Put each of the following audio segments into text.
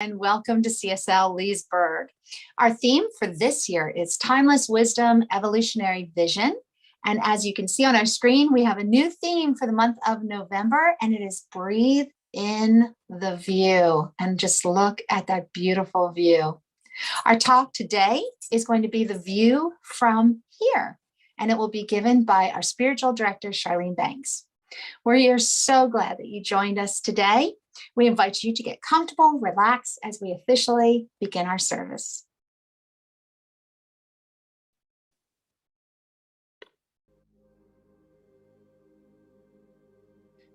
And welcome to CSL Leesburg. Our theme for this year is Timeless Wisdom, Evolutionary Vision. And as you can see on our screen, we have a new theme for the month of November, and it is Breathe in the View. And just look at that beautiful view. Our talk today is going to be the view from here, and it will be given by our spiritual director, Charlene Banks. We are so glad that you joined us today. We invite you to get comfortable, relax as we officially begin our service.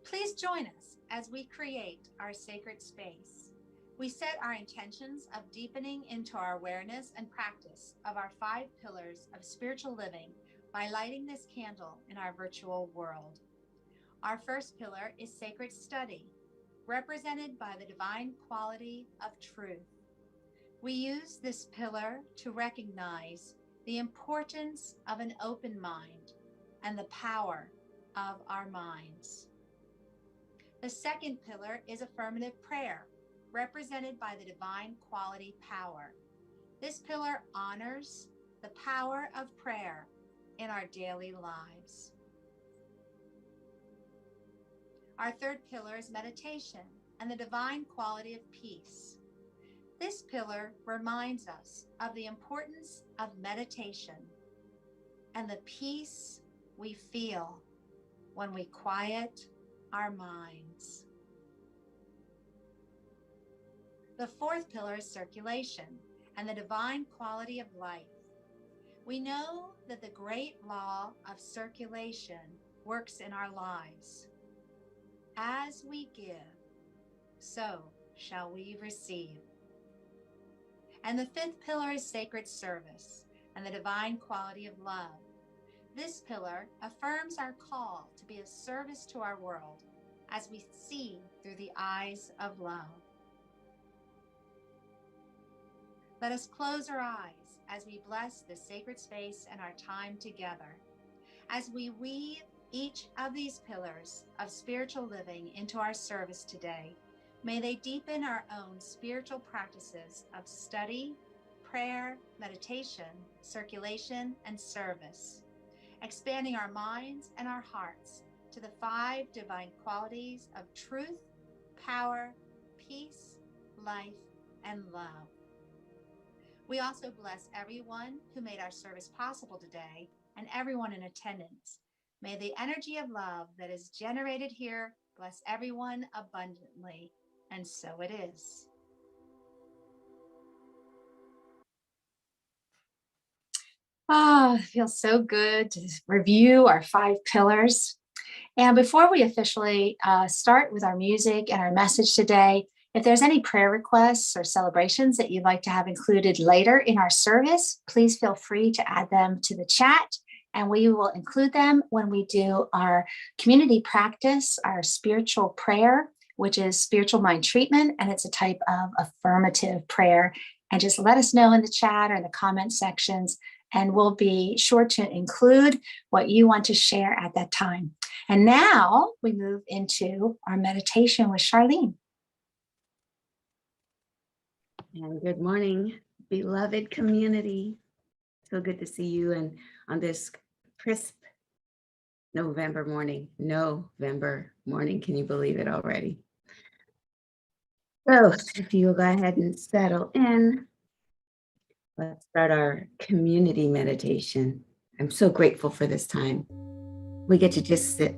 Please join us as we create our sacred space. We set our intentions of deepening into our awareness and practice of our 5 pillars of spiritual living by lighting this candle in our virtual world. Our first pillar is sacred study, represented by the divine quality of truth. We use this pillar to recognize the importance of an open mind and the power of our minds. The second pillar is affirmative prayer, represented by the divine quality power. This pillar honors the power of prayer in our daily lives. Our third pillar is meditation and the divine quality of peace. This pillar reminds us of the importance of meditation and the peace we feel when we quiet our minds. The fourth pillar is circulation and the divine quality of life. We know that the great law of circulation works in our lives. As we give, so shall we receive. And the fifth pillar is sacred service and the divine quality of love. This pillar affirms our call to be of service to our world as we see through the eyes of love. Let us close our eyes as we bless this sacred space and our time together. As we weave each of these pillars of spiritual living into our service today, may they deepen our own spiritual practices of study, prayer, meditation, circulation, and service, expanding our minds and our hearts to the 5 divine qualities of truth, power, peace, life, and love. We also bless everyone who made our service possible today and everyone in attendance. May the energy of love that is generated here bless everyone abundantly, and so it is. It feels so good to review our 5 pillars. And before we officially start with our music and our message today, if there's any prayer requests or celebrations that you'd like to have included later in our service, please feel free to add them to the chat, and we will include them when we do our community practice, our spiritual prayer, which is spiritual mind treatment, and it's a type of affirmative prayer. And just let us know in the chat or in the comment sections, and we'll be sure to include what you want to share at that time. And now we move into our meditation with Charlene. And good morning, beloved community. So good to see you and on this crisp November morning. Can you believe it already? So if you will go ahead and settle in, let's start our community meditation. I'm so grateful for this time. We get to just sit.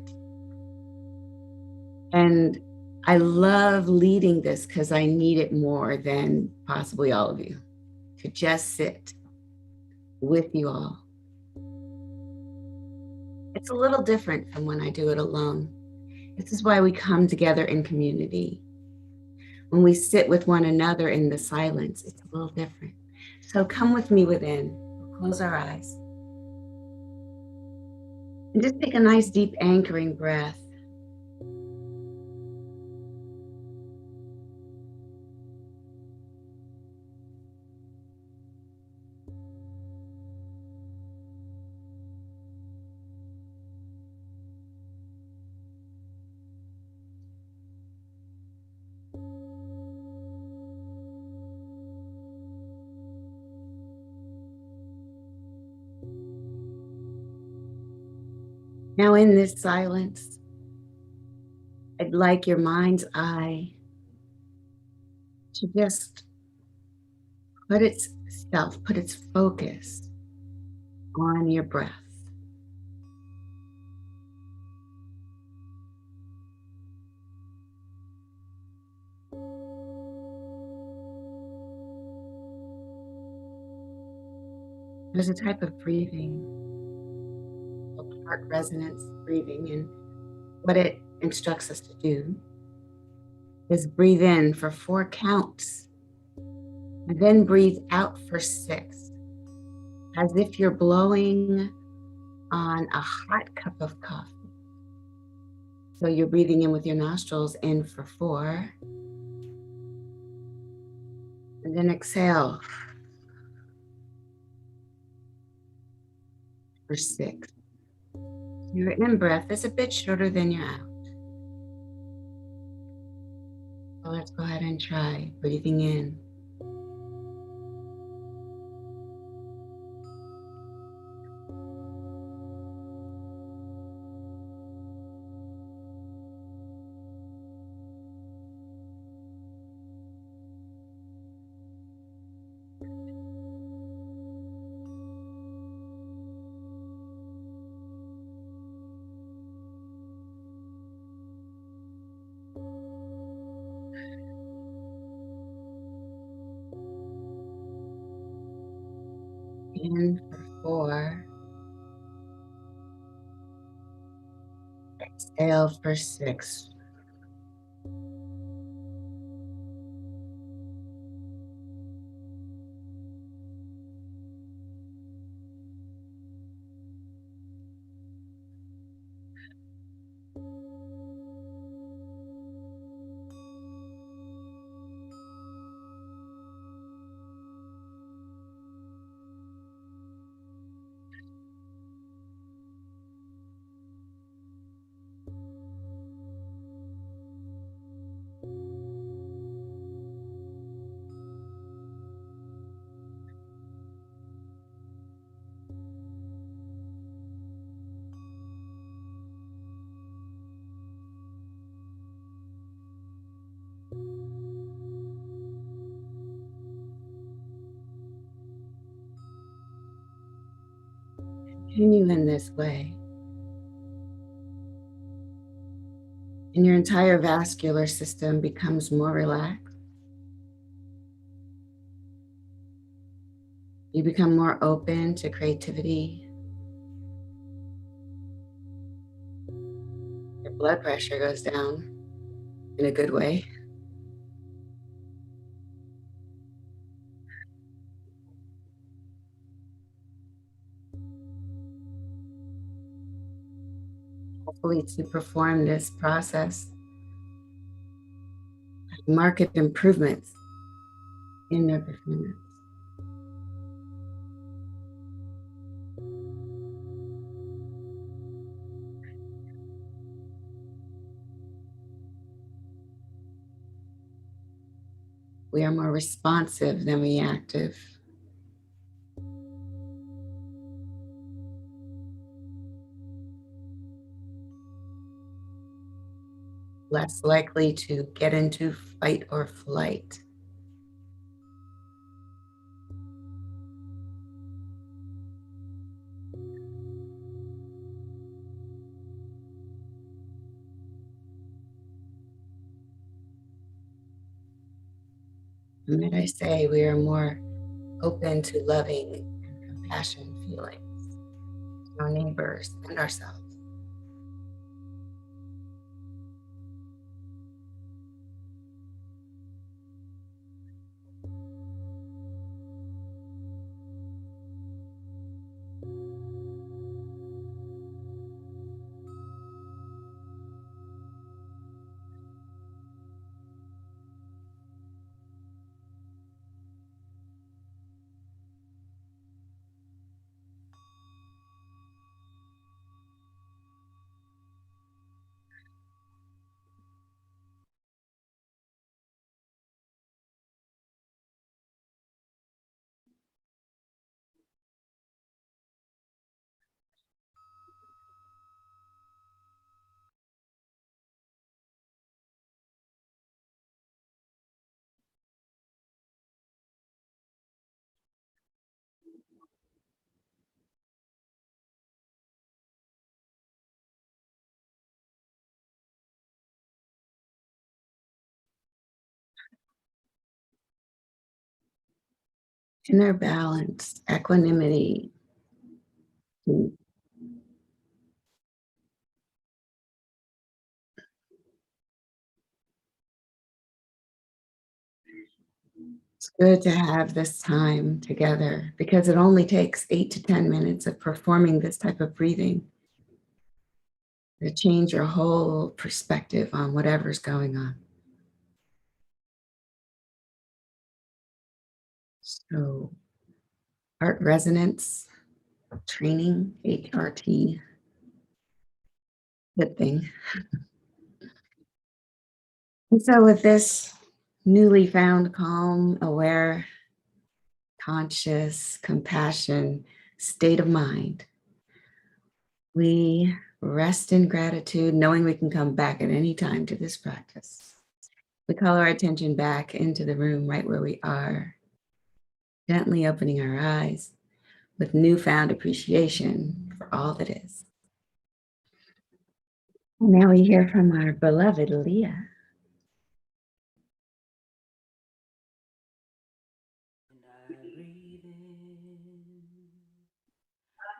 And I love leading this because I need it more than possibly all of you, to just sit with you all. It's a little different from when I do it alone. This is why we come together in community. When we sit with one another in the silence, it's a little different. So come with me within. We'll close our eyes. And just take a nice deep anchoring breath. Now in this silence, I'd like your mind's eye to just put its focus on your breath. There's a type of breathing called heart resonance breathing, and what it instructs us to do is breathe in for 4 counts and then breathe out for 6, as if you're blowing on a hot cup of coffee. So you're breathing in with your nostrils in for 4, and then exhale for 6. Your in-breath is a bit shorter than your out. So let's go ahead and try breathing in. In for 4, exhale for 6. Continue in this way, and your entire vascular system becomes more relaxed. You become more open to creativity. Your blood pressure goes down in a good way. Hopefully, to perform this process, market improvements in their performance. We are more responsive than reactive. Less likely to get into fight or flight. And might I say, we are more open to loving and compassion feelings to our neighbors and ourselves. inner balance, equanimity. It's good to have this time together because it only takes 8 to 10 minutes of performing this type of breathing to change your whole perspective on whatever's going on. So, heart resonance training, HRT, good thing. And so, with this newly found calm, aware, conscious, compassion state of mind, we rest in gratitude, knowing we can come back at any time to this practice. We call our attention back into the room right where we are, gently opening our eyes with newfound appreciation for all that is. And now we hear from our beloved Leah. When I breathe in,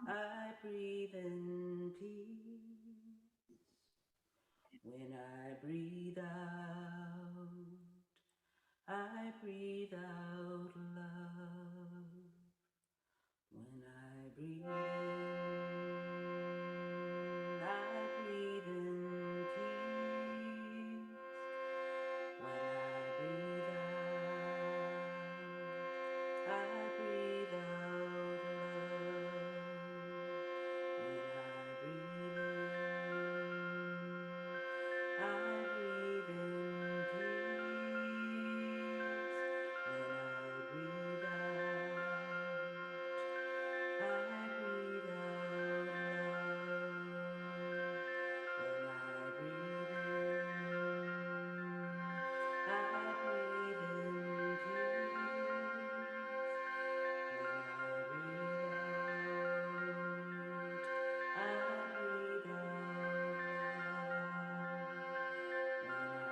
I breathe in peace. When I breathe out, I breathe out love. When I breathe in, I breathe in peace. When I breathe out, I breathe out love. When I breathe in, I breathe in peace. When I breathe out, I breathe out love. When I breathe in, I breathe in peace. When I breathe out, I breathe out love. When I breathe in, I breathe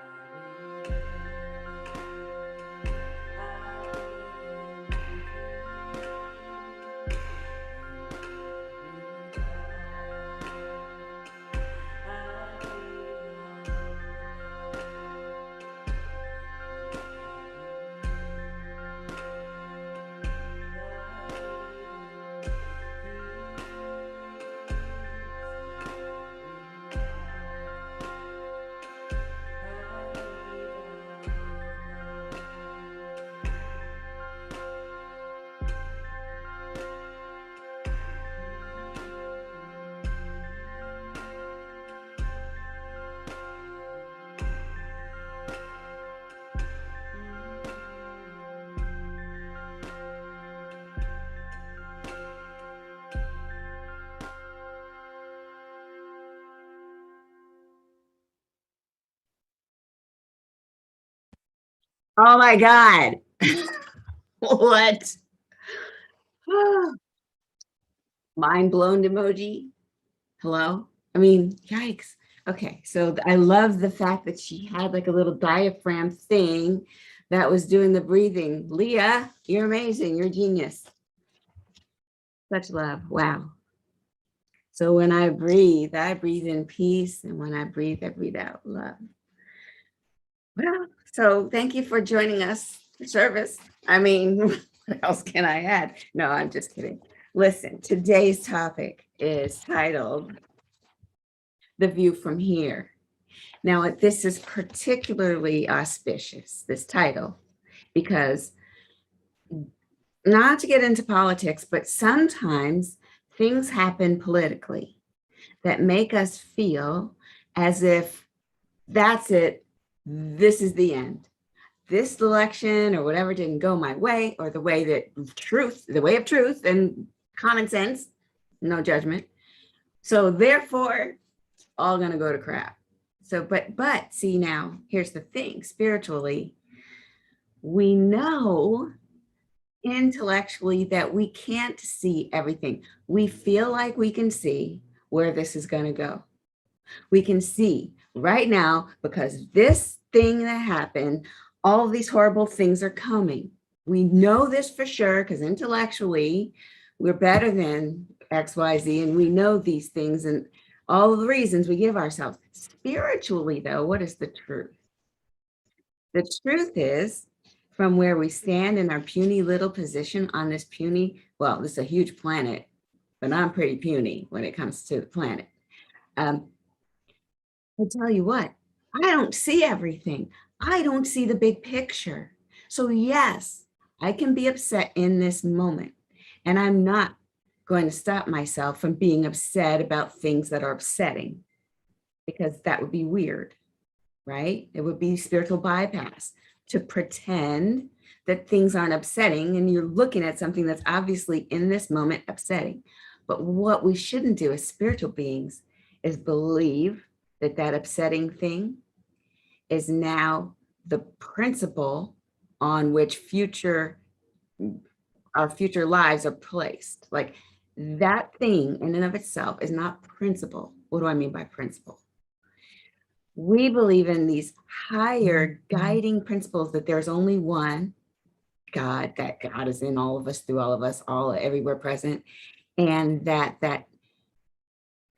in peace. Oh my God. What? Mind blown emoji. Hello? I mean, yikes. Okay, so I love the fact that she had like a little diaphragm thing that was doing the breathing. Leah, you're amazing. You're a genius. Such love. Wow. So when I breathe in peace. And when I breathe out love. Well, so thank you for joining us for service. I mean, what else can I add? No, I'm just kidding. Listen, today's topic is titled The View from Here. Now, this is particularly auspicious, this title, because not to get into politics, but sometimes things happen politically that make us feel as if that's it, this is the end. This election or whatever didn't go my way, or the way of truth and common sense, no judgment. So therefore, all gonna go to crap. So, but see now, here's the thing, spiritually, we know intellectually that we can't see everything. We feel like we can see where this is gonna go. We can see right now, because this thing that happened, all of these horrible things are coming. We know this for sure because intellectually we're better than XYZ, and we know these things and all the reasons we give ourselves. Spiritually, though, what is the truth? The truth is, from where we stand in our puny little position on this puny, well, this is a huge planet, but I'm pretty puny when it comes to the planet. I tell you what, I don't see everything. I don't see the big picture. So yes, I can be upset in this moment, and I'm not going to stop myself from being upset about things that are upsetting, because that would be weird, right? It would be spiritual bypass to pretend that things aren't upsetting and you're looking at something that's obviously in this moment upsetting. But what we shouldn't do as spiritual beings is believe that that upsetting thing is now the principle on which our future lives are placed. Like, that thing in and of itself is not principle. What do I mean by principle? We believe in these higher guiding principles, that there's only one God, that God is in all of us, through all of us, all everywhere present, and that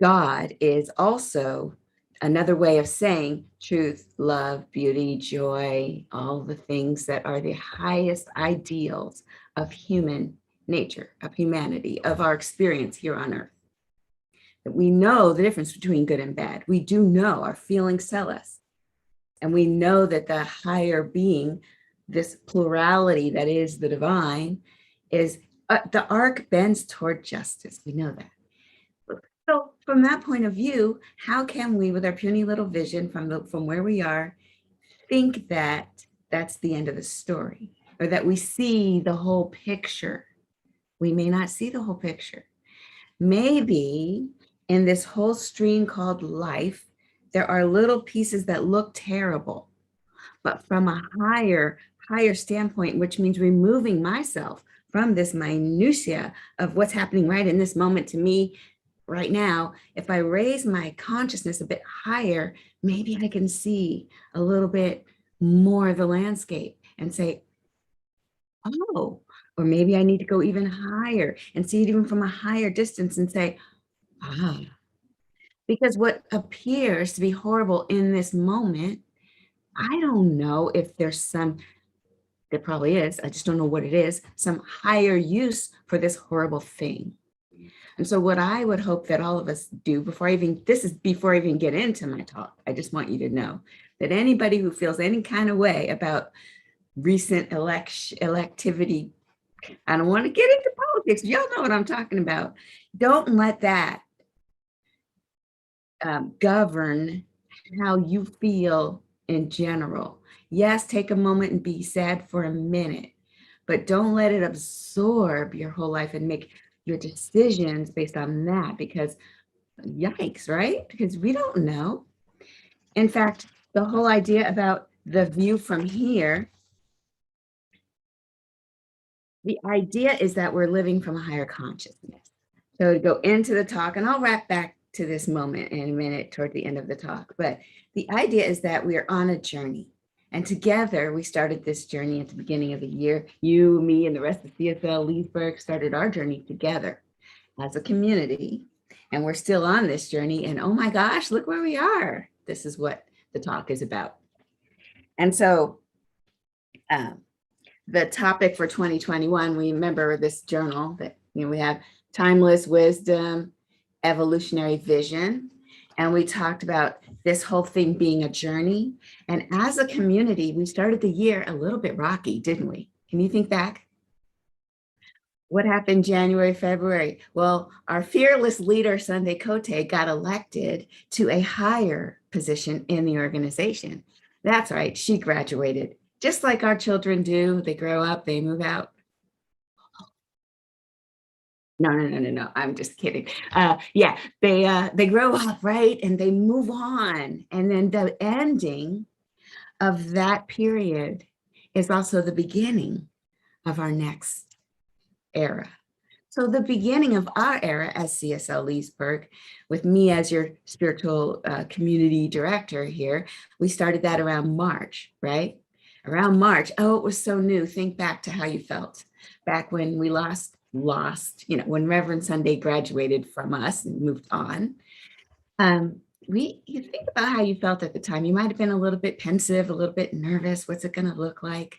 God is also another way of saying truth, love, beauty, joy, all the things that are the highest ideals of human nature, of humanity, of our experience here on earth. That we know the difference between good and bad. We do know, our feelings tell us. And we know that the higher being, this plurality that is the divine, is the arc bends toward justice. We know that. So from that point of view, how can we, with our puny little vision from where we are, think that that's the end of the story, or that we see the whole picture? We may not see the whole picture. Maybe in this whole stream called life, there are little pieces that look terrible, but from a higher standpoint, which means removing myself from this minutia of what's happening right in this moment to me right now, if I raise my consciousness a bit higher, maybe I can see a little bit more of the landscape and say, oh, or maybe I need to go even higher and see it even from a higher distance and say, ah, because what appears to be horrible in this moment, I don't know if there's there probably is, I just don't know what it is, some higher use for this horrible thing. And so what I would hope that all of us do before I even get into my talk, I just want you to know that anybody who feels any kind of way about recent electivity, I don't want to get into politics, y'all know what I'm talking about. Don't let that govern how you feel in general. Yes, take a moment and be sad for a minute, but don't let it absorb your whole life and make your decisions based on that, because yikes, right? Because we don't know. In fact, the whole idea about the view from here, the idea is that we're living from a higher consciousness. So to go into the talk, and I'll wrap back to this moment in a minute toward the end of the talk, but the idea is that we are on a journey. And together, we started this journey at the beginning of the year. You, me, and the rest of CSL Leesburg started our journey together as a community. And we're still on this journey. And oh my gosh, look where we are. This is what the talk is about. And so the topic for 2021, we remember this journal that we have timeless wisdom, evolutionary vision. And we talked about this whole thing being a journey. And as a community, we started the year a little bit rocky, didn't we? Can you think back? What happened January, February? Well, our fearless leader, Sunday Cote, got elected to a higher position in the organization. That's right, she graduated. Just like our children do, they grow up, they move out. No, I'm just kidding. Yeah, they grow up, right? And they move on. And then the ending of that period is also the beginning of our next era. So the beginning of our era as CSL Leesburg, with me as your spiritual community director here, we started that around March, right? around March. Oh, it was so new. Think back to how you felt back when we lost, when Reverend Sunday graduated from us and moved on. You think about how you felt at the time. You might have been a little bit pensive, a little bit nervous. What's it going to look like?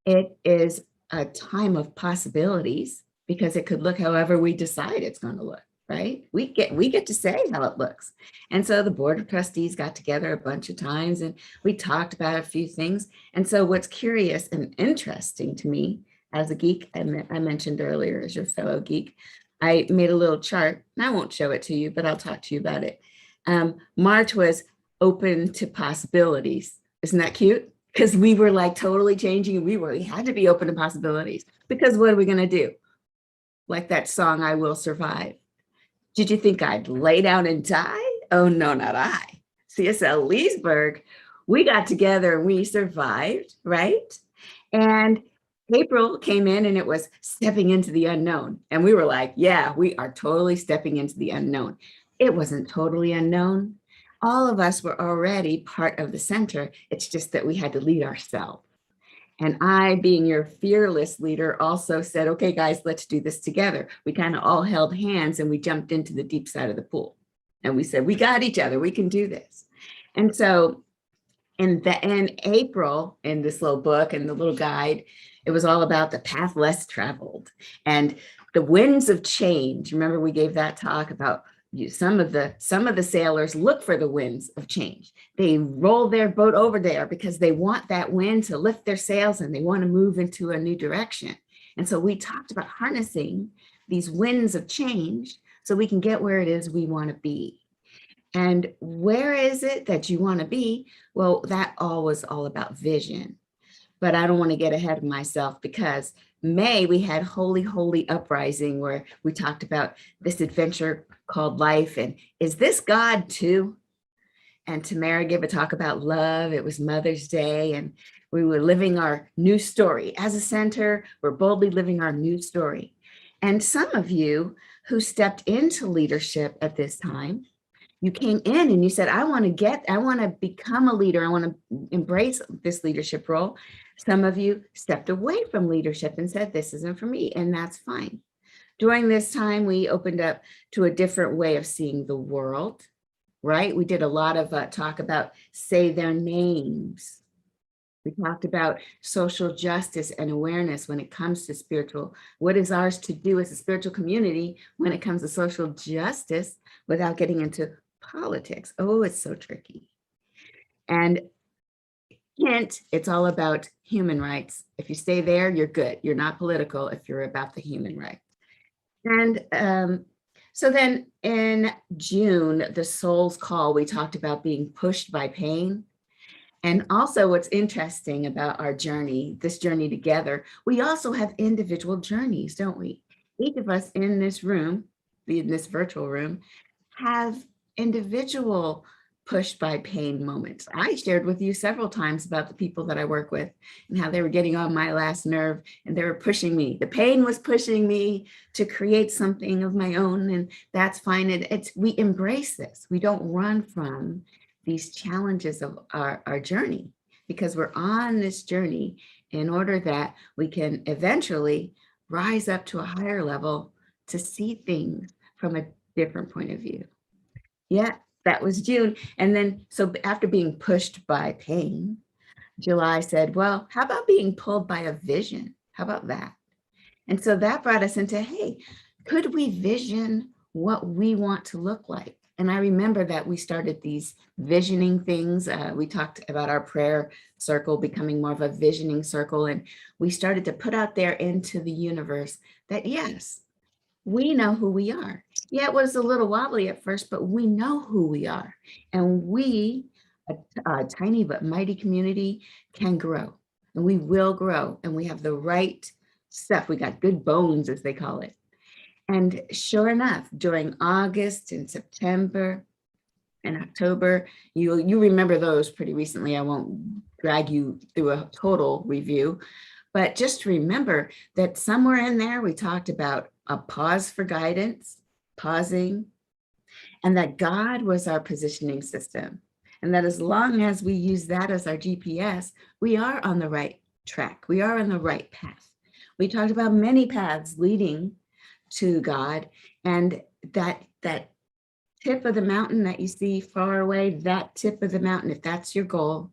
It is a time of possibilities because it could look however we decide it's going to look, right? We get to say how it looks. And so the board of trustees got together a bunch of times and we talked about a few things. And so what's curious and interesting to me as a geek, I mentioned earlier as your fellow geek, I made a little chart and I won't show it to you, but I'll talk to you about it. March was open to possibilities. Isn't that cute? Because we were like totally changing. We had to be open to possibilities because what are we going to do? Like that song, I Will Survive. Did you think I'd lay down and die? Oh, no, not I. CSL Leesburg, we got together and we survived, right? And April came in and it was stepping into the unknown. And we were like, yeah, we are totally stepping into the unknown. It wasn't totally unknown. All of us were already part of the center. It's just that we had to lead ourselves. And I, being your fearless leader, also said, okay, guys, let's do this together. We kind of all held hands and we jumped into the deep side of the pool. And we said, we got each other. We can do this. And so in April, in this little book and the little guide, it was all about the path less traveled and the winds of change. Remember, we gave that talk about some of the sailors look for the winds of change. They roll their boat over there because they want that wind to lift their sails and they want to move into a new direction. And so we talked about harnessing these winds of change so we can get where it is we want to be. And where is it that you want to be? Well, that was all about vision. But I don't want to get ahead of myself because May, we had Holy, Holy Uprising where we talked about this adventure called life. And is this God too? And Tamara gave a talk about love. It was Mother's Day and we were living our new story. As a center, we're boldly living our new story. And some of you who stepped into leadership at this time, you came in and you said, I want to become a leader. I want to embrace this leadership role. Some of you stepped away from leadership and said, this isn't for me, and that's fine. During this time, we opened up to a different way of seeing the world, right? We did a lot of talk about say their names. We talked about social justice and awareness when it comes to spiritual. What is ours to do as a spiritual community when it comes to social justice without getting into politics? Oh, it's so tricky. And hint, it's all about human rights. If you stay there, you're good. You're not political if you're about the human rights. And so then in June, the Soul's Call, we talked about being pushed by pain. And also what's interesting about our journey, this journey together, we also have individual journeys, don't we? Each of us in this room, in this virtual room, have individual pushed by pain moments. I shared with you several times about the people that I work with and how they were getting on my last nerve and they were pushing me. The pain was pushing me to create something of my own, and that's fine. We embrace this. We don't run from these challenges of our journey because we're on this journey in order that we can eventually rise up to a higher level to see things from a different point of view. Yeah. That was June. And then, so after being pushed by pain, July said, well, how about being pulled by a vision? How about that? And so that brought us into, hey, could we vision what we want to look like? And I remember that we started these visioning things. We talked about our prayer circle becoming more of a visioning circle. And we started to put out there into the universe that, yes, we know who we are. Yeah, it was a little wobbly at first, but we know who we are. And we, a tiny but mighty community, can grow. And we will grow. And we have the right stuff. We got good bones, as they call it. And sure enough, during August and September and October, you remember those pretty recently. I won't drag you through a total review. But just remember that somewhere in there, we talked about a pause for guidance, pausing, and that God was our positioning system. And that as long as we use that as our GPS, we are on the right track. We are on the right path. We talked about many paths leading to God, and that tip of the mountain that you see far away, that tip of the mountain, if that's your goal,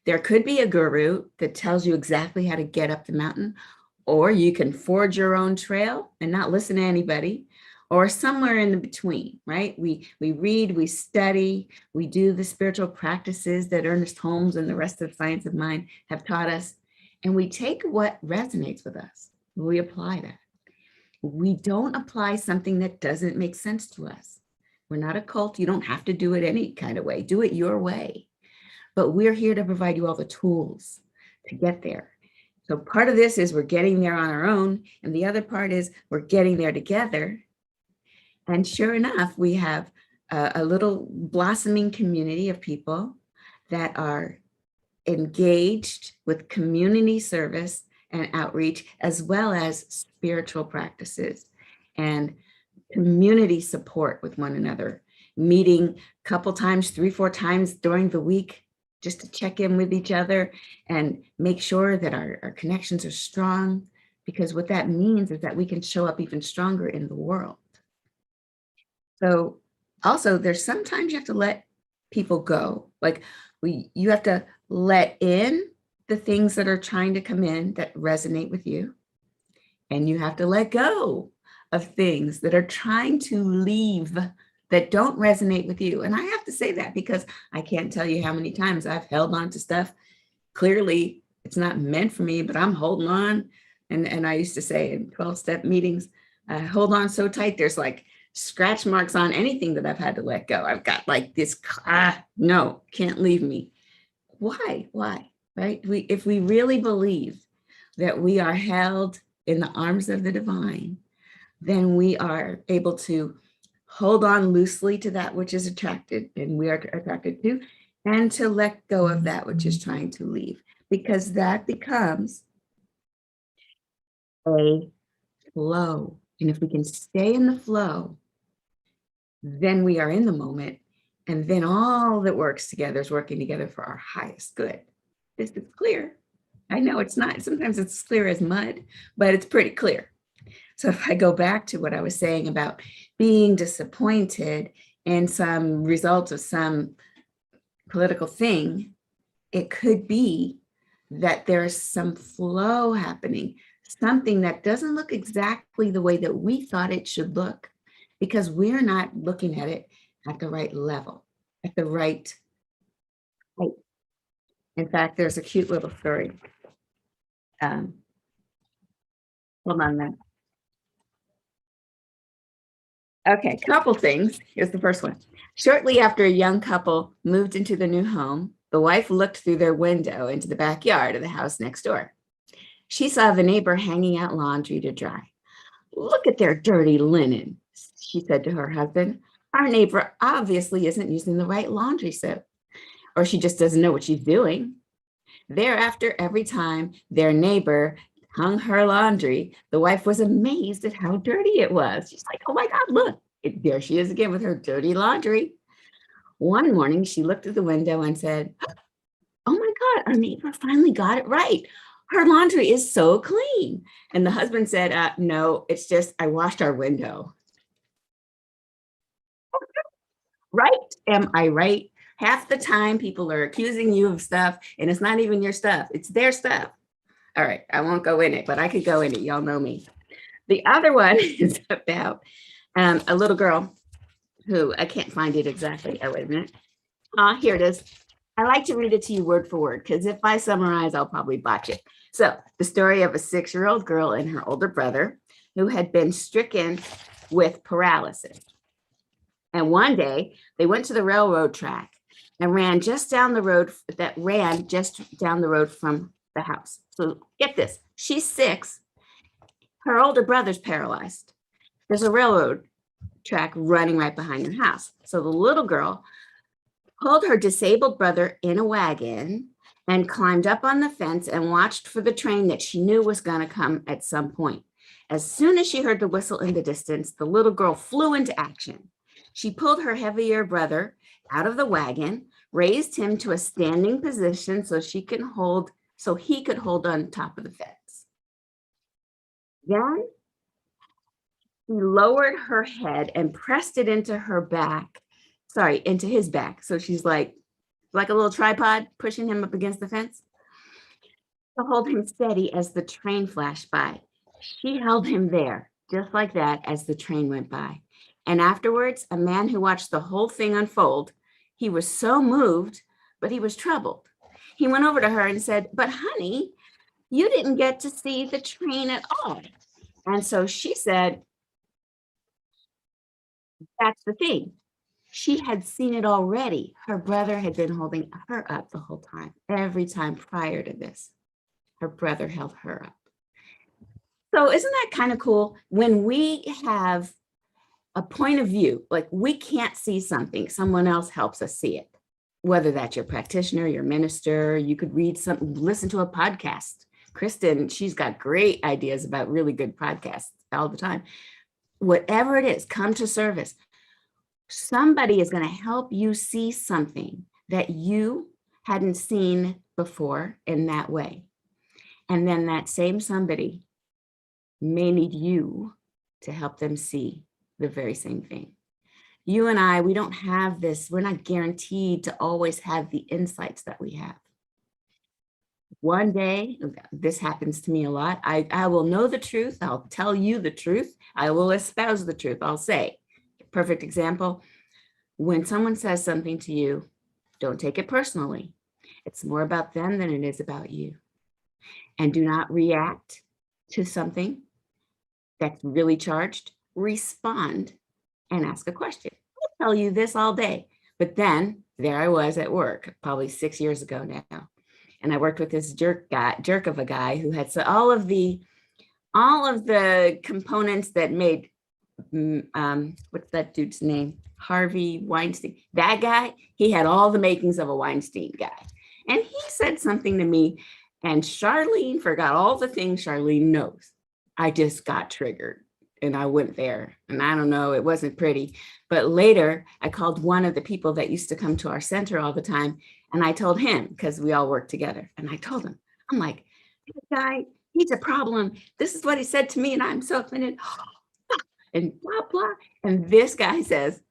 there could be a guru that tells you exactly how to get up the mountain, or you can forge your own trail and not listen to anybody, or somewhere in the between, right? We read, we study, we do the spiritual practices that Ernest Holmes and the rest of Science of Mind have taught us, and we take what resonates with us. We apply that. We don't apply something that doesn't make sense to us. We're not a cult. You don't have to do it any kind of way. Do it your way. But we're here to provide you all the tools to get there. So part of this is we're getting there on our own, and the other part is we're getting there together. And sure enough, we have a little blossoming community of people that are engaged with community service and outreach, as well as spiritual practices and community support with one another, meeting a couple times, 3-4 times during the week, just to check in with each other and make sure that our connections are strong, because what that means is that we can show up even stronger in the world. So also, there's sometimes you have to let people go. Like you have to let in the things that are trying to come in that resonate with you. And you have to let go of things that are trying to leave that don't resonate with you. And I have to say that because I can't tell you how many times I've held on to stuff. Clearly, it's not meant for me, but I'm holding on. And I used to say in 12-step meetings, I hold on so tight, there's like scratch marks on anything that I've had to let go. I've got like this, no, can't leave me. Why, right? If we really believe that we are held in the arms of the divine, then we are able to hold on loosely to that which is attracted and we are attracted to, and to let go of that which is trying to leave, because that becomes a flow. And if we can stay in the flow, then we are in the moment, and then all that works together is working together for our highest good. This is clear. I know it's not, sometimes it's clear as mud, but it's pretty clear. So if I go back to what I was saying about being disappointed in some results of some political thing, it could be that there's some flow happening, something that doesn't look exactly the way that we thought it should look, because we're not looking at it at the right level, at the right height. In fact, there's a cute little story. Hold on a minute. Okay, couple things. Here's the first one. Shortly after a young couple moved into the new home, the wife looked through their window into the backyard of the house next door. She saw the neighbor hanging out laundry to dry. "Look at their dirty linen," she said to her husband. "Our neighbor obviously isn't using the right laundry soap, or she just doesn't know what she's doing." Thereafter, every time their neighbor hung her laundry, the wife was amazed at how dirty it was. She's like, "Oh my God, look, there she is again with her dirty laundry." One morning, she looked through the window and said, "Oh my God, our neighbor finally got it right. Her laundry is so clean." And the husband said, "No, it's just I washed our window." Right? Am I right? Half the time people are accusing you of stuff and it's not even your stuff, it's their stuff. All right, I won't go in it, but I could go in it. Y'all know me. The other one is about a little girl who, I can't find it exactly. Oh, wait a minute. Here it is. I like to read it to you word for word, because if I summarize, I'll probably botch it. So the story of a 6-year-old girl and her older brother who had been stricken with paralysis. And one day they went to the railroad track and ran just down the road from the house. So get this, she's 6, her older brother's paralyzed. There's a railroad track running right behind her house. So the little girl pulled her disabled brother in a wagon and climbed up on the fence and watched for the train that she knew was going to come at some point. As soon as she heard the whistle in the distance, the little girl flew into action. She pulled her heavier brother out of the wagon, raised him to a standing position so he could hold on top of the fence. Then he lowered her head and pressed it into his back. So she's like a little tripod pushing him up against the fence to hold him steady as the train flashed by. She held him there, just like that, as the train went by. And afterwards, a man who watched the whole thing unfold, he was so moved, but he was troubled. He went over to her and said, "But honey, you didn't get to see the train at all." And so she said, that's the thing. She had seen it already. Her brother had been holding her up the whole time. Every time prior to this, her brother held her up. So isn't that kind of cool? When we have a point of view, like we can't see something, someone else helps us see it. Whether that's your practitioner, your minister, you could read something, listen to a podcast. Kristen, she's got great ideas about really good podcasts all the time. Whatever it is, come to service. Somebody is going to help you see something that you hadn't seen before in that way. And then that same somebody may need you to help them see the very same thing. You and I, we don't have this, we're not guaranteed to always have the insights that we have. One day, this happens to me a lot, I will know the truth, I'll tell you the truth, I will espouse the truth, I'll say. Perfect example, when someone says something to you, don't take it personally. It's more about them than it is about you. And do not react to something that's really charged. Respond and ask a question. I'll tell you this all day. But then there I was at work, probably 6 years ago now. And I worked with this jerk of a guy who had all of the components that made, what's that dude's name? Harvey Weinstein. That guy, he had all the makings of a Weinstein guy. And he said something to me, and Charlene forgot all the things Charlene knows. I just got triggered and I went there, and I don't know, it wasn't pretty. But later I called one of the people that used to come to our center all the time, and I told him, because we all worked together, and I told him, I'm like, this guy, he's a problem. This is what he said to me, and I'm so offended. And blah, blah. And this guy says,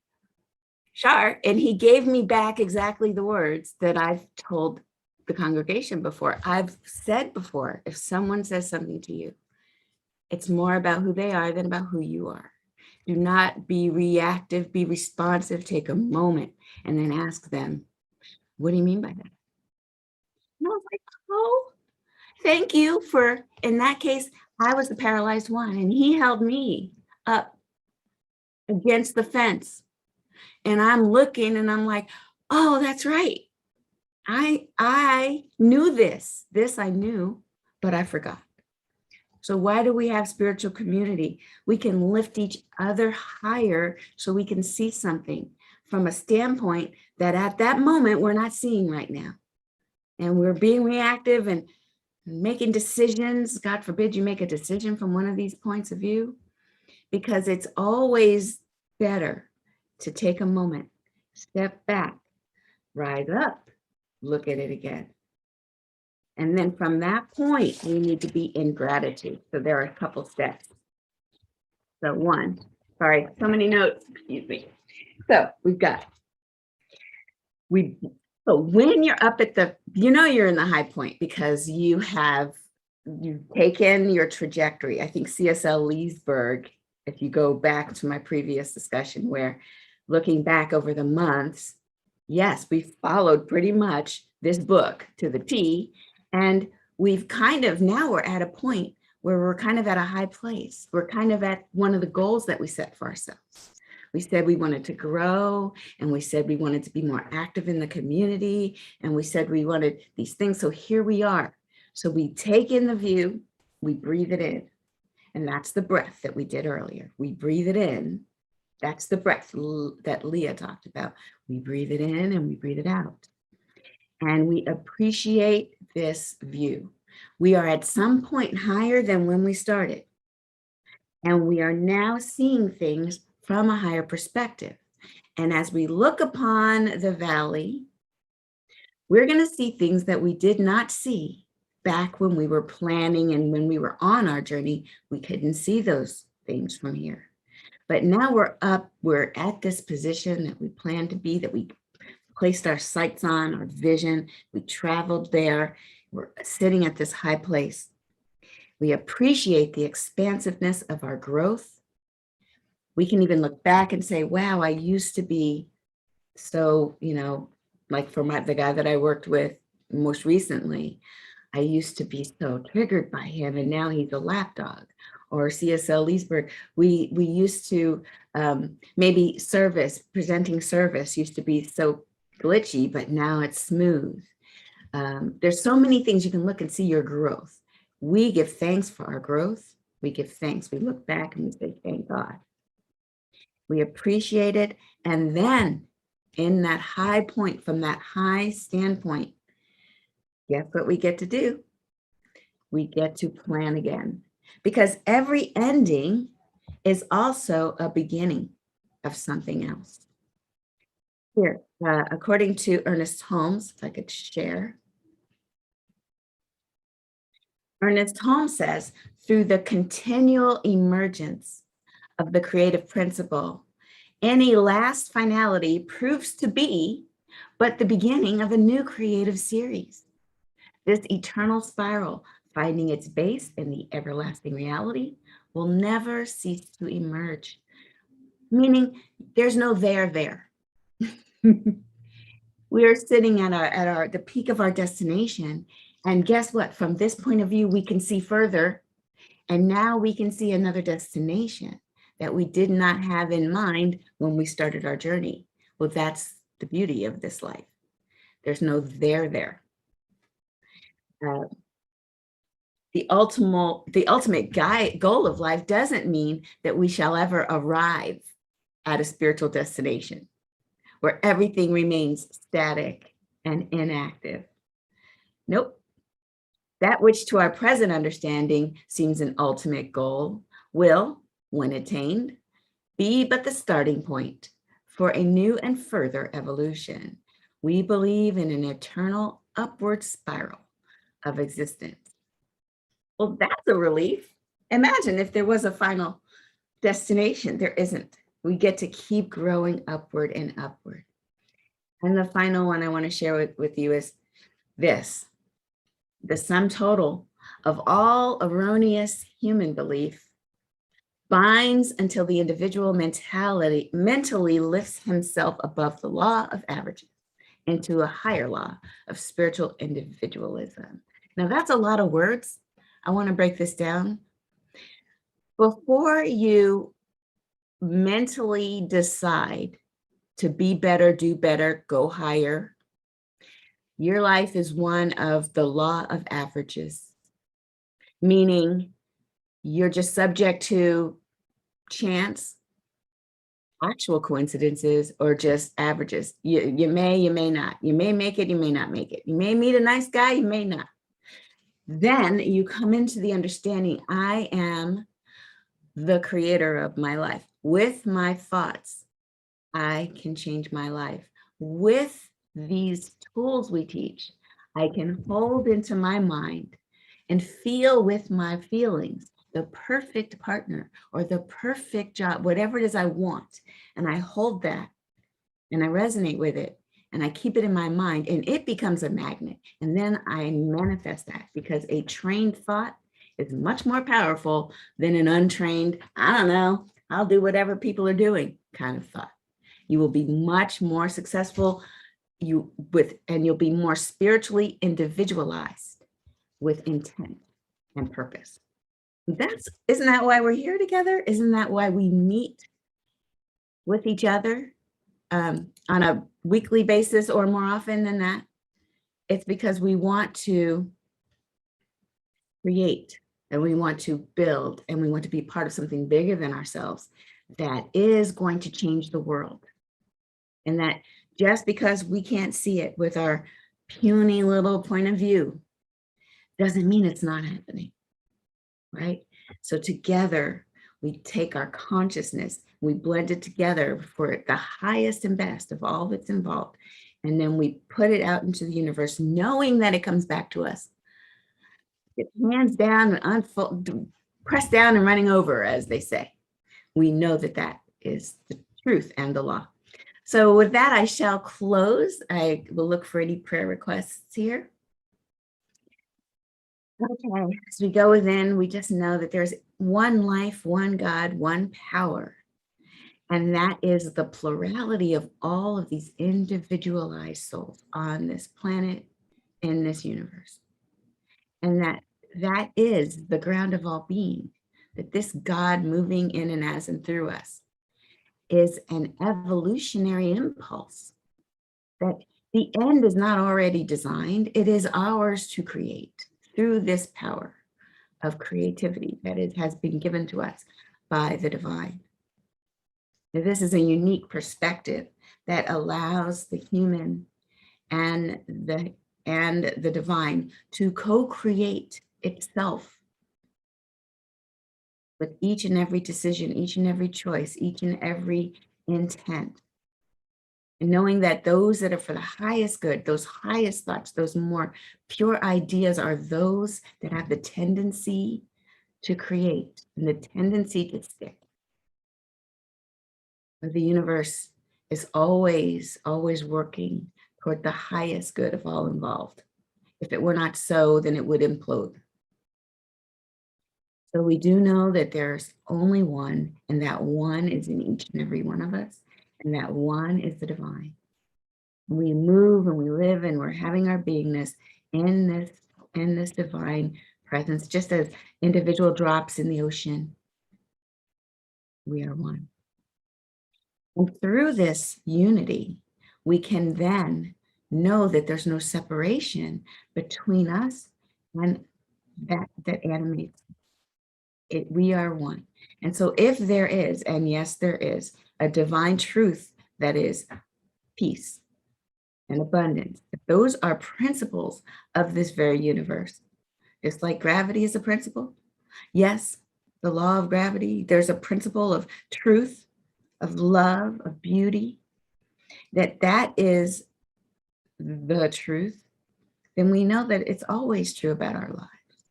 Char, and he gave me back exactly the words that I've told the congregation before. I've said before, if someone says something to you, it's more about who they are than about who you are. Do not be reactive, be responsive, take a moment and then ask them, what do you mean by that? And I was like, oh, thank you for, in that case, I was the paralyzed one and he held me up against the fence. And I'm looking and I'm like, oh, that's right. I knew this I knew, but I forgot. So why do we have spiritual community? We can lift each other higher so we can see something from a standpoint that at that moment we're not seeing right now. And we're being reactive and making decisions. God forbid you make a decision from one of these points of view, because it's always better to take a moment, step back, rise up, look at it again. And then from that point, we need to be in gratitude. So there are a couple steps. So one, sorry, so many notes, excuse me. So we've got, so when you're up at the, you're in the high point because you've taken your trajectory. I think CSL Leesburg, if you go back to my previous discussion where looking back over the months, yes, we followed pretty much this book to the T. And we've now we're at a point where we're kind of at a high place. We're kind of at one of the goals that we set for ourselves. We said we wanted to grow, and we said we wanted to be more active in the community, and we said we wanted these things. So here we are. So we take in the view, we breathe it in. And that's the breath that we did earlier. We breathe it in. That's the breath that Leah talked about. We breathe it in and we breathe it out. And we appreciate this view. We are at some point higher than when we started. And we are now seeing things from a higher perspective. And as we look upon the valley, We're going to see things that we did not see back when we were planning and when we were on our journey. We couldn't see those things from here. But now we're up, we're at this position that we plan to be, that we placed our sights on, our vision. We traveled there. We're sitting at this high place. We appreciate the expansiveness of our growth. We can even look back and say, wow, I used to be so, like for the guy that I worked with most recently, I used to be so triggered by him, and now he's a lapdog. Or CSL Leesburg, we used to maybe presenting service used to be so glitchy, but now it's smooth. There's so many things you can look and see your growth. We give thanks for our growth. We give thanks. We look back and we say, thank God. We appreciate it. And then in that high point, from that high standpoint, guess what we get to do? We get to plan again, because every ending is also a beginning of something else. Here, according to Ernest Holmes, if I could share. Ernest Holmes says, through the continual emergence of the creative principle, any last finality proves to be but the beginning of a new creative series. This eternal spiral, finding its base in the everlasting reality, will never cease to emerge. Meaning there's no there. We are sitting at the peak of our destination. And guess what? From this point of view, we can see further. And now we can see another destination that we did not have in mind when we started our journey. Well, that's the beauty of this life. There's no there. The ultimate goal of life doesn't mean that we shall ever arrive at a spiritual destination where everything remains static and inactive. Nope. That which to our present understanding seems an ultimate goal will, when attained, be but the starting point for a new and further evolution. We believe in an eternal upward spiral of existence. Well, that's a relief. Imagine if there was a final destination. There isn't. We get to keep growing upward and upward. And the final one I want to share with you is this. The sum total of all erroneous human belief binds until the individual mentally lifts himself above the law of averages into a higher law of spiritual individualism. Now that's a lot of words. I want to break this down. Before you mentally decide to be better, do better, go higher, your life is one of the law of averages, meaning you're just subject to chance, actual coincidences, or just averages. You may not. You may make it, you may not make it. You may meet a nice guy, you may not. Then you come into the understanding, I am the creator of my life. With my thoughts, I can change my life. With these tools we teach, I can hold into my mind and feel with my feelings the perfect partner or the perfect job, whatever it is I want. And I hold that and I resonate with it and I keep it in my mind and it becomes a magnet. And then I manifest that, because a trained thought is much more powerful than an untrained, I don't know, I'll do whatever people are doing kind of thought. You will be much more successful and you'll be more spiritually individualized with intent and purpose. Isn't that why we're here together? Isn't that why we meet with each other on a weekly basis or more often than that? It's because we want to create and we want to build and we want to be part of something bigger than ourselves that is going to change the world. And that just because we can't see it with our puny little point of view doesn't mean it's not happening, right? So together, we take our consciousness, we blend it together for the highest and best of all that's involved. And then we put it out into the universe, knowing that it comes back to us. It's hands down and unfold, pressed down and running over, as they say. We know that that is the truth and the law. So with that, I shall close. I will look for any prayer requests here. Okay, as we go within, we just know that there's one life, one God, one power. And that is the plurality of all of these individualized souls on this planet, in this universe. And that is the ground of all being, that this God moving in and as and through us is an evolutionary impulse, that the end is not already designed, it is ours to create through this power of creativity that it has been given to us by the divine. Now, this is a unique perspective that allows the human and the divine to co-create itself with each and every decision, each and every choice, each and every intent. And knowing that those that are for the highest good, those highest thoughts, those more pure ideas are those that have the tendency to create and the tendency to stick. The universe is always, always working toward the highest good of all involved. If it were not so, then it would implode. So we do know that there's only one, and that one is in each and every one of us, and that one is the divine. We move and we live and we're having our beingness in this divine presence, just as individual drops in the ocean. We are one. And through this unity, we can then know that there's no separation between us and that animates it. We are one. And so if there is, and yes, there is, a divine truth that is peace and abundance, if those are principles of this very universe, just like gravity is a principle. Yes, the law of gravity, there's a principle of truth, of love, of beauty, that is the truth, then we know that it's always true about our lives.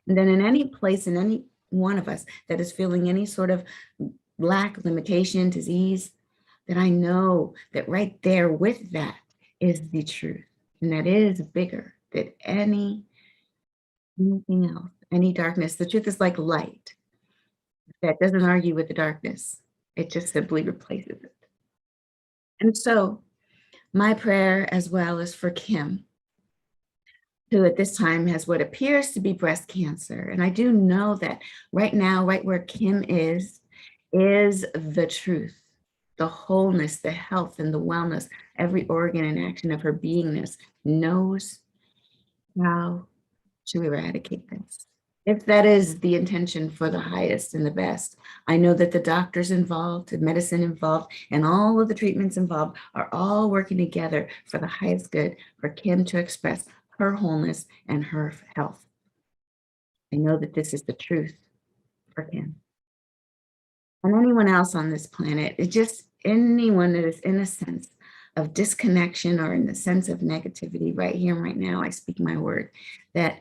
And then in any place, in any one of us that is feeling any sort of lack, limitation, disease, that I know that right there with that is the truth. And that is bigger than anything else, any darkness. The truth is like light that doesn't argue with the darkness. It just simply replaces it. And so my prayer as well is for Kim, who at this time has what appears to be breast cancer. And I do know that right now, right where Kim is the truth, the wholeness, the health, and the wellness. Every organ and action of her beingness knows how to eradicate this. If that is the intention for the highest and the best, I know that the doctors involved, the medicine involved, and all of the treatments involved are all working together for the highest good for Kim to express her wholeness and her health. I know that this is the truth for Kim. And anyone else on this planet, it's just anyone that is in a sense of disconnection or in the sense of negativity right here and right now, I speak my word, that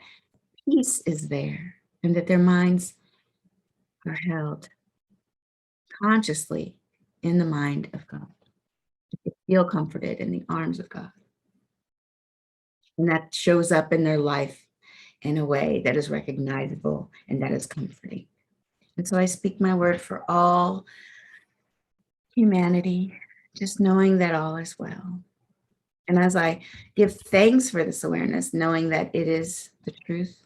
peace is there and that their minds are held consciously in the mind of God. They feel comforted in the arms of God. And that shows up in their life in a way that is recognizable and that is comforting. And so I speak my word for all humanity, just knowing that all is well. And as I give thanks for this awareness, knowing that it is the truth,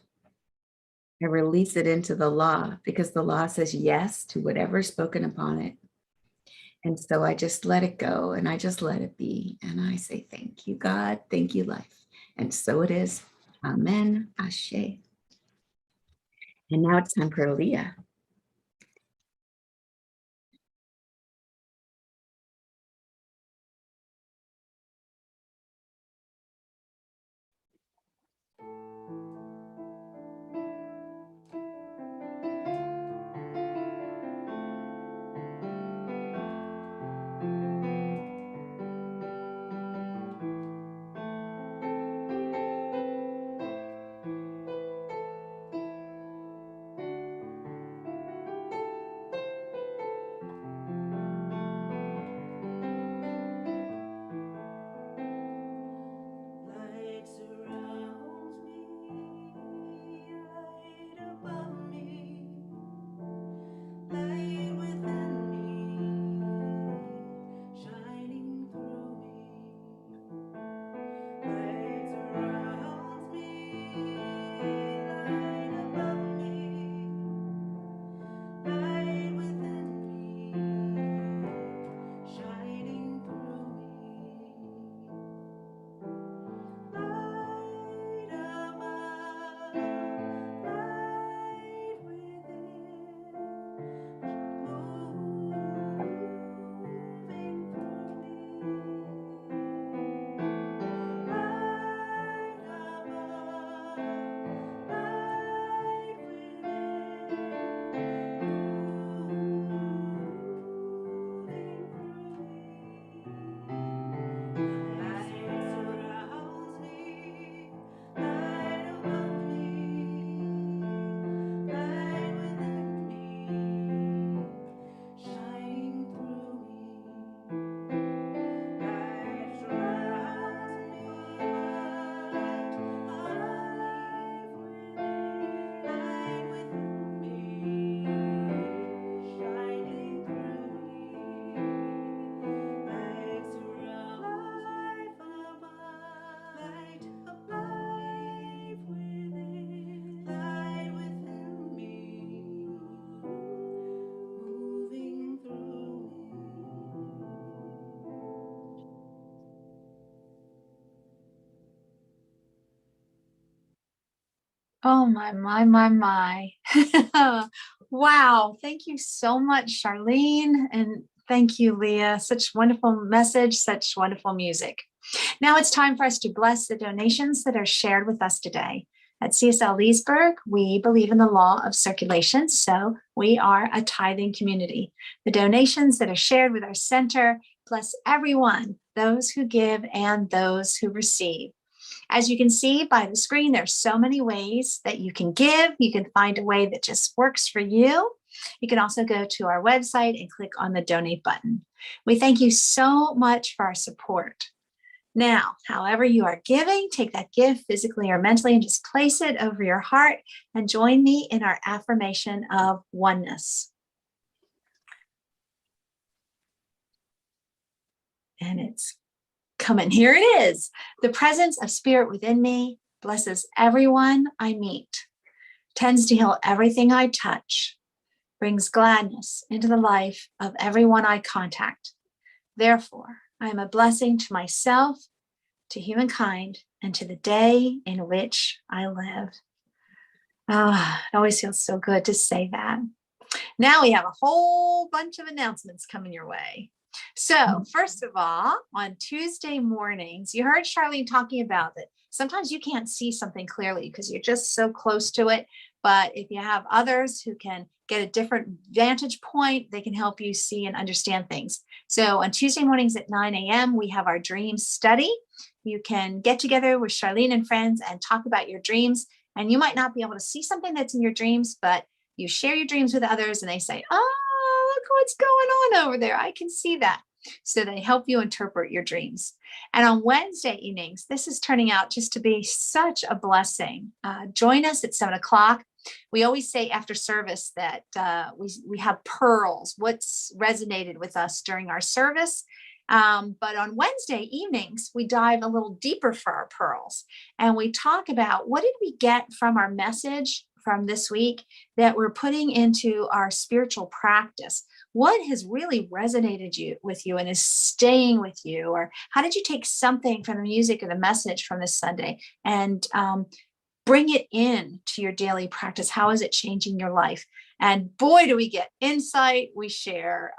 I release it into the law because the law says yes to whatever is spoken upon it. And so I just let it go and I just let it be. And I say, thank you, God. Thank you, life. And so it is. Amen. Ashe. And now it's time for Leah. Oh, my. Wow. Thank you so much, Charlene. And thank you, Leah. Such wonderful message, such wonderful music. Now it's time for us to bless the donations that are shared with us today. At CSL Leesburg, we believe in the law of circulation, so we are a tithing community. The donations that are shared with our center bless everyone, those who give and those who receive. As you can see by the screen, there's so many ways that you can give. You can find a way that just works for you. You can also go to our website and click on the donate button. We thank you so much for our support. Now, however you are giving, take that gift physically or mentally and just place it over your heart and join me in our affirmation of oneness. And it's coming. Here it is. The presence of spirit within me blesses everyone I meet, tends to heal everything I touch, brings gladness into the life of everyone I contact. Therefore, I am a blessing to myself, to humankind, and to the day in which I live. It always feels so good to say that. Now we have a whole bunch of announcements coming your way. So first of all, on Tuesday mornings, you heard Charlene talking about that sometimes you can't see something clearly because you're just so close to it. But if you have others who can get a different vantage point, they can help you see and understand things. So on Tuesday mornings at 9 a.m., we have our dream study. You can get together with Charlene and friends and talk about your dreams. And you might not be able to see something that's in your dreams, but you share your dreams with others and they say, oh, look what's going on over there. I can see that. So they help you interpret your dreams. And on Wednesday evenings, this is turning out just to be such a blessing. Join us at 7 o'clock. We always say after service that we have pearls, what's resonated with us during our service. But on Wednesday evenings, we dive a little deeper for our pearls. And we talk about what did we get from our message from this week that we're putting into our spiritual practice. What has really resonated with you and is staying with you? Or how did you take something from the music or the message from this Sunday and bring it in to your daily practice? How is it changing your life? And boy, do we get insight. We share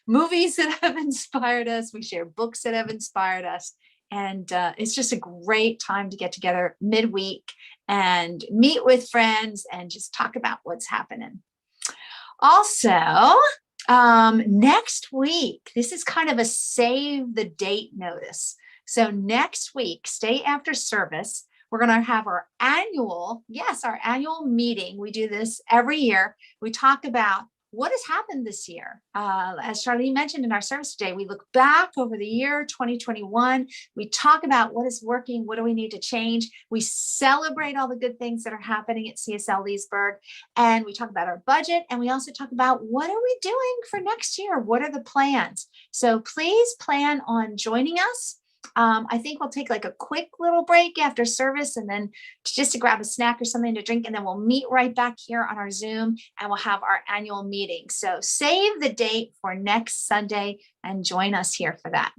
movies that have inspired us. We share books that have inspired us. And it's just a great time to get together midweek and meet with friends and just talk about what's happening. Also, next week, this is kind of a save the date notice. So next week, stay after service. We're going to have our annual meeting. We do this every year. We talk about what has happened this year. As Charlene mentioned in our service today, we look back over the year 2021. We talk about what is working, what do we need to change. We celebrate all the good things that are happening at CSL Leesburg. And we talk about our budget. And we also talk about what are we doing for next year? What are the plans? So please plan on joining us. I think we'll take like a quick little break after service and then just to grab a snack or something to drink. And then we'll meet right back here on our Zoom and we'll have our annual meeting. So save the date for next Sunday and join us here for that.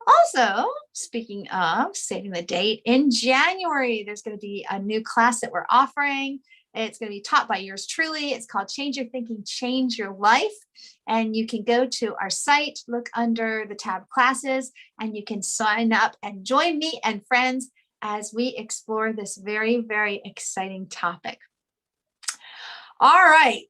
Also, speaking of saving the date, in January, there's going to be a new class that we're offering. It's going to be taught by yours truly. It's called Change Your Thinking, Change Your Life. And you can go to our site, look under the tab classes, and you can sign up and join me and friends as we explore this very, very exciting topic. All right.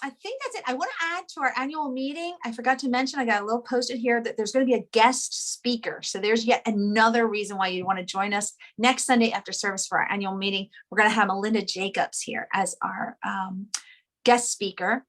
I think that's it. I want to add to our annual meeting. I forgot to mention, I got a little post-it here that there's going to be a guest speaker. So there's yet another reason why you want to join us next Sunday after service for our annual meeting. We're going to have Melinda Jacobs here as our guest speaker.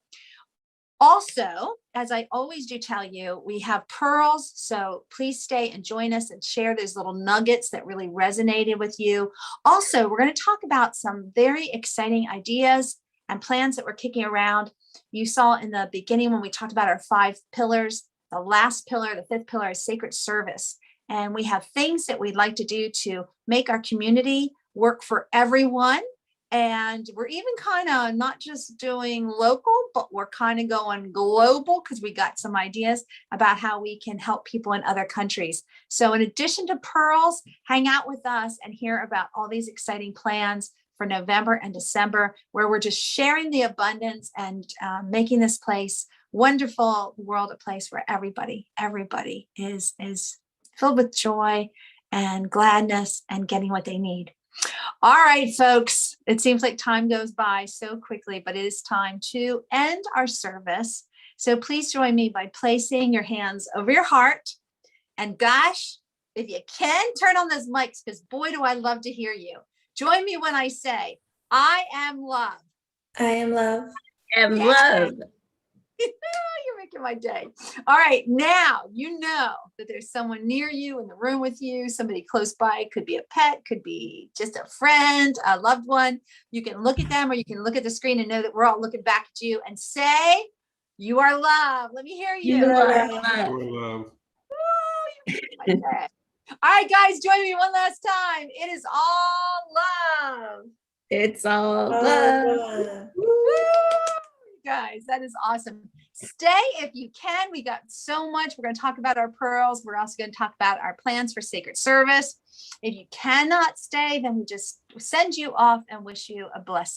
Also, as I always do tell you, we have pearls. So please stay and join us and share those little nuggets that really resonated with you. Also, we're going to talk about some very exciting ideas and plans that we're kicking around. You saw in the beginning when we talked about our 5 pillars, the last pillar, the 5th pillar is sacred service. And we have things that we'd like to do to make our community work for everyone And we're even kind of not just doing local, but we're kind of going global because we got some ideas about how we can help people in other countries. So in addition to pearls, hang out with us and hear about all these exciting plans for November and December, where we're just sharing the abundance and making this place wonderful, world a place where everybody is filled with joy and gladness and getting what they need. All right, folks, it seems like time goes by so quickly, but it is time to end our service. So please join me by placing your hands over your heart. And gosh, if you can, turn on those mics, because boy, do I love to hear you. Join me when I say, I am love. I am love. And Yeah. love. You're making my day. All right. Now, you know that there's someone near you in the room with you, somebody close by. It could be a pet, could be just a friend, a loved one. You can look at them or you can look at the screen and know that we're all looking back at you and say, you are loved. Let me hear you. You are love. love. Love. Woo, you're making my day. All right, guys, join me one last time. It is all love. It's all Love. love. Woo! Guys, that is awesome. Stay if you can. We got so much. We're going to talk about our pearls. We're also going to talk about our plans for sacred service. If you cannot stay, then we just send you off and wish you a blessed